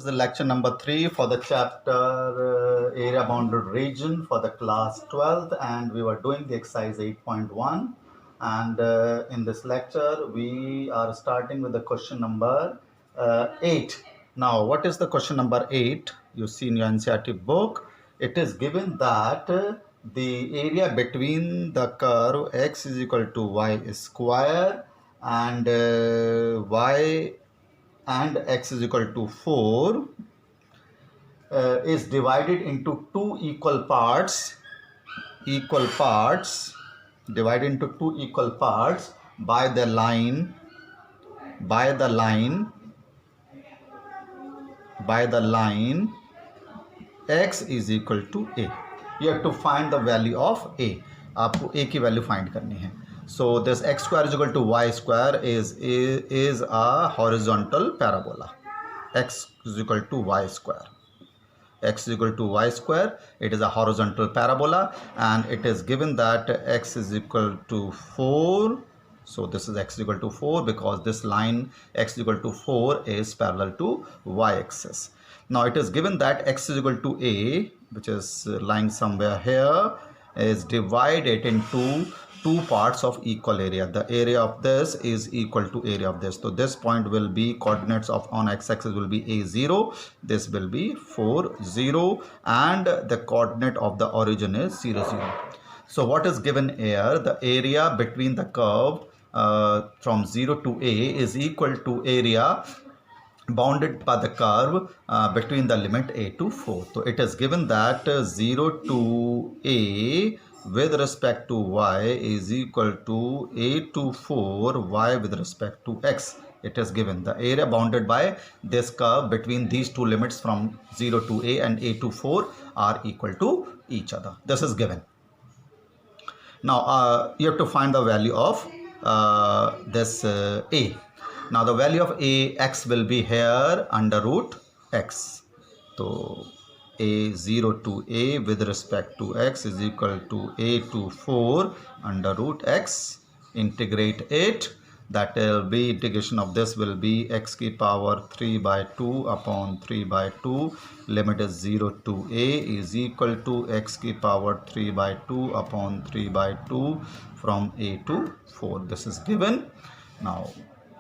is the lecture number 3 for the chapter area bounded region for the class 12th, and we were doing the exercise 8.1, and in this lecture we are starting with the question number 8. Now what is the question number 8? You see in your NCERT book, it is given that the area between the curve x is equal to y square and y and x is equal to 4 is divided into two equal parts divided into two equal parts by the line x is equal to a. You have to find the value of a. आपको a की value find करनी है. So this x square is equal to y square is a horizontal parabola. X is equal to y square. X is equal to y square. It is a horizontal parabola, and it is given that x is equal to 4. So this is x is equal to 4 because this line x is equal to 4 is parallel to y axis. Now it is given that x is equal to a, which is lying somewhere here, is divided into two parts of equal area. The area of this is equal to area of this. So this point will be coordinates of on x-axis will be a0, this will be 4 0, and the coordinate of the origin is 0 0. So what is given here? The area between the curve from 0 to a is equal to area bounded by the curve between the limit a to 4. So it is given that 0 to a with respect to y is equal to a to 4 y with respect to x. It is given the area bounded by this curve between these two limits from 0 to a and a to 4 are equal to each other. This is given. Now you have to find the value of this a. Now the value of a x will be here under root x. So a0 to a with respect to x is equal to a to 4 under root x. Integrate it. That will be integration of this will be x की power 3 by 2 upon 3 by 2. Limit is 0 to a is equal to x की power 3 by 2 upon 3 by 2 from a to 4. This is given. Now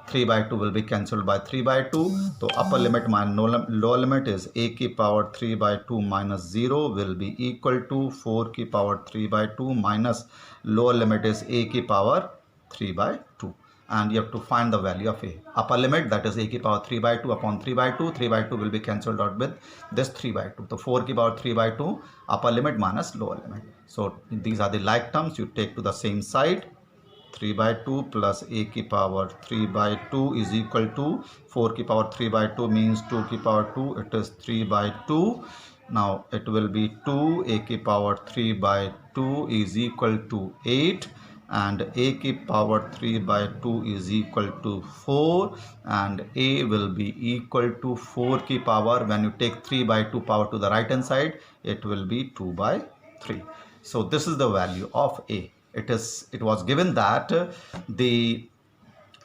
3 by 2 will be cancelled by 3 by 2. So upper limit minus lower limit is a की power 3 by 2 minus 0 will be equal to 4 की power 3 by 2 minus lower limit is a की power 3 by 2. And you have to find the value of a. Upper limit, that is a की power 3 by 2 upon 3 by 2. 3 by 2 will be cancelled out with this 3 by 2. So 4 की power 3 by 2 upper limit minus lower limit. So these are the like terms. You take to the same side. 3 by 2 plus a की power 3 by 2 is equal to 4 की power 3 by 2 means 2 की power 2, it is 3 by 2. Now it will be 2 a की power 3 by 2 is equal to 8, and a की power 3 by 2 is equal to 4, and a will be equal to 4 की power, when you take 3 by 2 power to the right hand side, it will be 2 by 3. So this is the value of a. It was given that the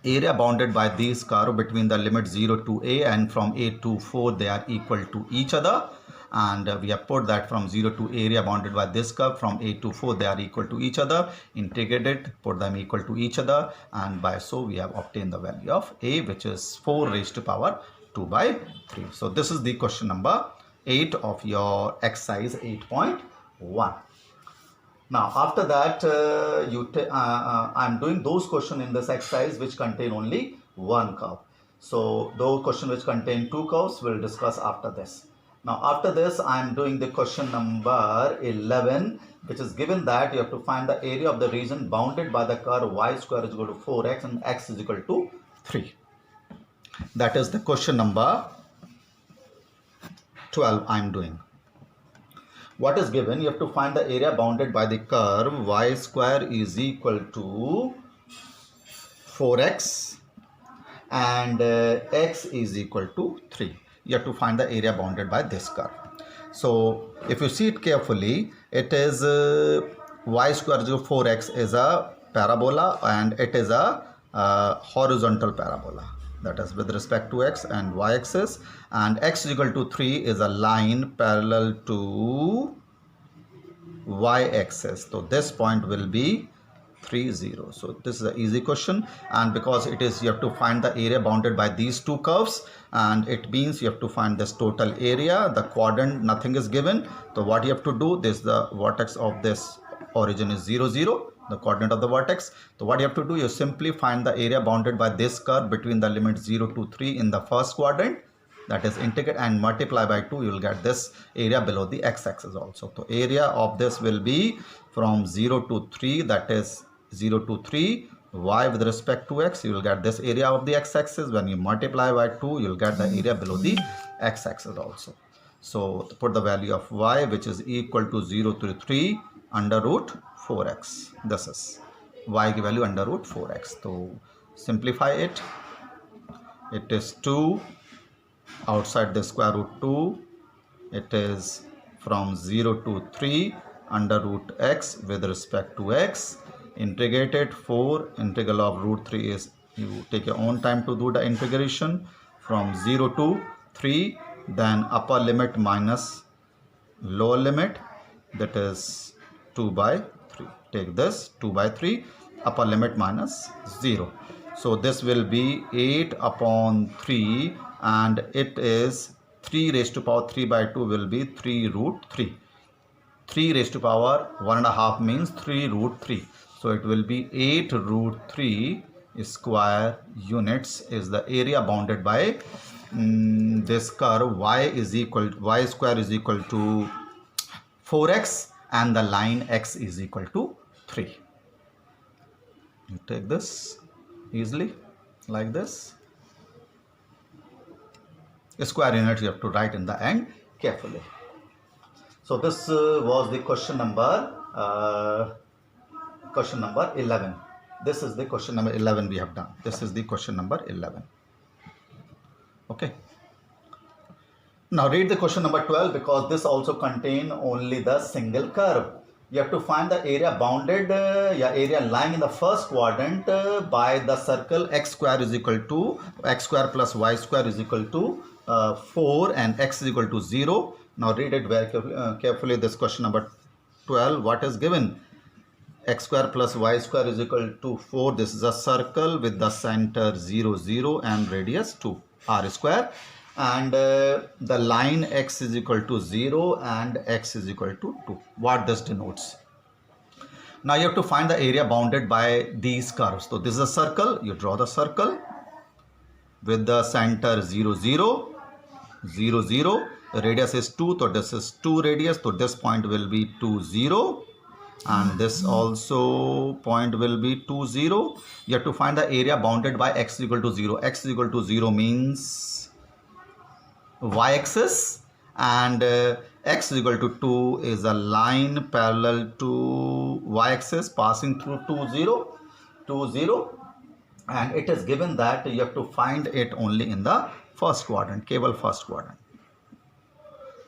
area bounded by these curve between the limit 0 to a and from a to 4 they are equal to each other, and we have put that from 0 to area bounded by this curve from a to 4 they are equal to each other. Integrated, put them equal to each other, and by so we have obtained the value of a, which is 4 raised to power 2 by 3. So this is the question number 8 of your exercise 8.1. Now after that I am doing those questions in this exercise which contain only one curve. So those questions which contain two curves we'll discuss after this. Now after this I am doing the question number 11, which is given that you have to find the area of the region bounded by the curve y square is equal to 4x and x is equal to 3. That is the question number 12 I am doing. What is given? You have to find the area bounded by the curve y square is equal to 4x and x is equal to 3. You have to find the area bounded by this curve. So if you see it carefully, it is y square is 4x is a parabola, and it is a horizontal parabola. that is with respect to x and y axis, and x is equal to 3 is a line parallel to y axis. So this point will be 3 0. So this is an easy question, and because it is, you have to find the area bounded by these two curves, and it means you have to find this total area. The quadrant, nothing is given, so what you have to do, this, the vertex of this origin is 0 0, the coordinate of the vertex. So what you have to do, you simply find the area bounded by this curve between the limit 0 to 3 in the first quadrant, that is integrate and multiply by 2, you will get this area below the x-axis also. So area of this will be from 0 to 3, that is 0 to 3 y with respect to x, you will get this area of the x-axis. When you multiply by 2, you will get the area below the x-axis also. So put the value of y, which is equal to 0 to 3 under root 4x. This is y की value under root 4x. So simplify it. It is 2 outside the square root 2. It is from 0 to 3 under root x with respect to x. Integrated 4. Integral of root 3 is, you take your own time to do the integration, from 0 to 3. Then upper limit minus lower limit, that is 2 by 3. Take this 2 by 3, upper limit minus 0. So this will be 8 upon 3, and it is 3 raised to power 3 by 2 will be 3 root 3. 3 raised to power 1.5 means 3 root 3. So it will be 8 root 3 square units is the area bounded by this curve y square is equal to 4x, and the line x is equal to 3. You take this easily like this. Square units you have to write in the end carefully. So this was the question number 11. This is the question number 11 we have done. This is the question number 11. Okay. Now read the question number 12, because this also contain only the single curve. You have to find the area bounded, area lying in the first quadrant by the circle x square is equal to x square plus y square is equal to 4 and x is equal to 0. Now read it very carefully. This question number 12, what is given? X square plus y square is equal to 4. This is a circle with the center 0 0 and radius 2 r square, and the line x is equal to 0 and x is equal to 2. What this denotes? Now you have to find the area bounded by these curves. So this is a circle. You draw the circle with the center 0 0 0 0. The radius is 2, so this is 2 radius. So this point will be 2 0, and this also point will be 2 0. You have to find the area bounded by x equal to 0. X is equal to 0 means y-axis, and x is equal to 2 is a line parallel to y-axis passing through 2 0 2 0, and it is given that you have to find it only in the first quadrant, cable first quadrant.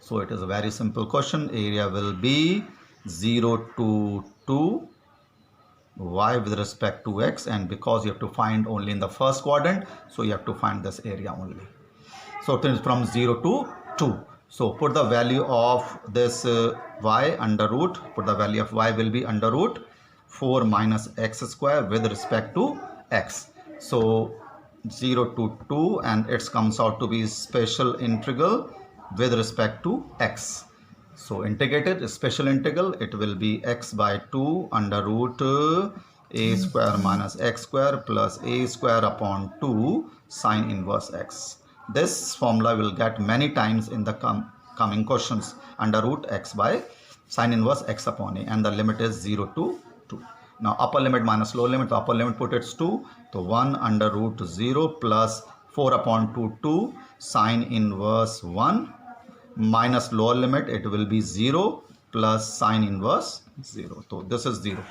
So it is a very simple question. Area will be 0 to 2 y with respect to x, and because you have to find only in the first quadrant, so you have to find this area only. So it is from 0 to 2. So put the value of this y under root, put the value of y will be under root 4 minus x square with respect to x. So 0 to 2, and it comes out to be special integral with respect to x. So integrated special integral, it will be x by 2 under root a square minus x square plus a square upon 2 sine inverse x. This formula will get many times in the coming questions. Under root x by sine inverse x upon a, and the limit is 0 to 2. Now upper limit minus lower limit, the upper limit put it's 2. So 1 under root 0 plus 4 upon 2 sine inverse 1 minus lower limit, it will be 0 plus sine inverse 0. So this is 0.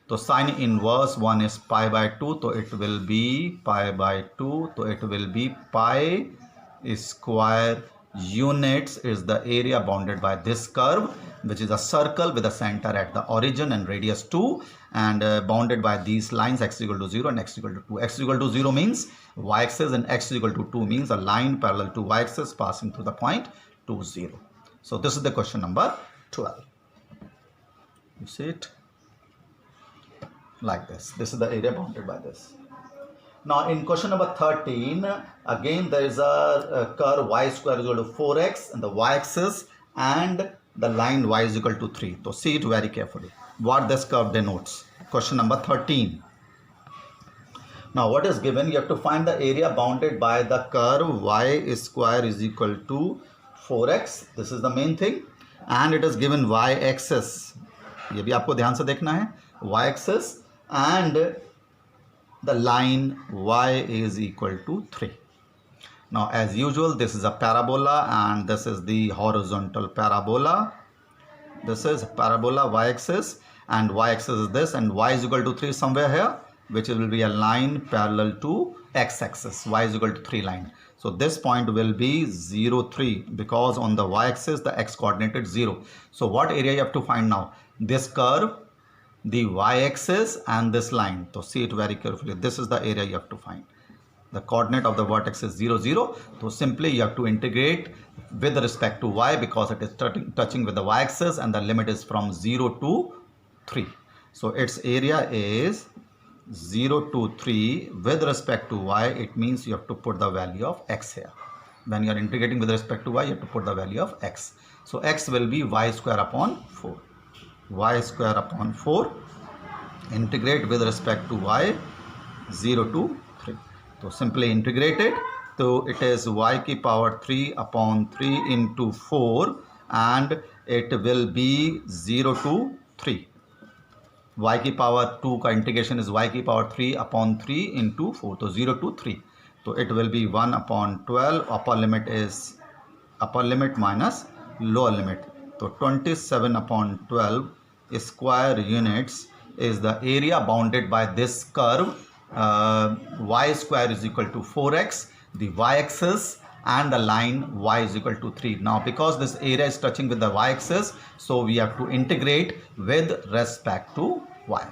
So sine inverse 1 is pi by 2. So it will be pi by 2. So it will be pi square units is the area bounded by this curve, which is a circle with a center at the origin and radius 2, and bounded by these lines x equal to 0 and x equal to 2. X equal to 0 means y-axis and x equal to 2 means a line parallel to y-axis passing through the point 2, 0. So this is the question number 12. You see it like this. This is the area bounded by this. Now in question number 13, again there is a curve y square is equal to 4x and the y-axis and the line y is equal to 3. So see it very carefully what this curve denotes. Question number 13. Now what is given? You have to find the area bounded by the curve y square is equal to 4x. This is the main thing, and it is given y-axis. ये भी आपको ध्यान से देखना है. Y-axis and the line y is equal to 3. Now as usual, this is a parabola and this is the horizontal parabola. This is parabola y-axis and y-axis is this, and y is equal to 3 somewhere here, which will be a line parallel to x-axis. Y is equal to 3 line. So this point will be 0, 3 because on the y-axis the x coordinate is 0. So what area you have to find now? This curve, the y-axis and this line. So see it very carefully. This is the area you have to find. The coordinate of the vertex is 0, 0. So simply you have to integrate with respect to y because it is touching with the y-axis and the limit is from 0 to 3. So its area is 0 to 3 with respect to y. It means you have to put the value of x here. When you are integrating with respect to y, you have to put the value of x. So x will be y square upon 4. Y square upon 4. Integrate with respect to y 0 to 3. So simply integrate it. So it is y की power 3 upon 3 into 4 and it will be 0 to 3. Y की power 2 का integration is y की power 3 upon 3 into 4. So 0 to 3. So it will be 1 upon 12. Upper limit is upper limit minus lower limit. So 27 upon 12 square units is the area bounded by this curve. Y square is equal to 4x, the y-axis and the line y is equal to 3. Now because this area is touching with the y-axis, so we have to integrate with respect to y.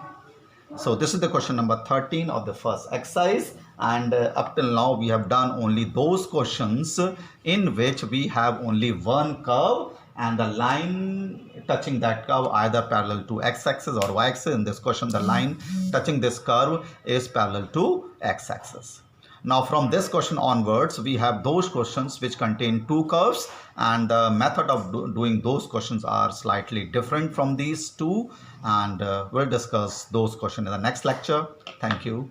So this is the question number 13 of the first exercise, and up till now we have done only those questions in which we have only one curve and the line touching that curve either parallel to x-axis or y-axis. In this question the line touching this curve is parallel to x-axis. Now from this question onwards we have those questions which contain two curves, and the method of doing those questions are slightly different from these two, and we'll discuss those questions in the next lecture. Thank you.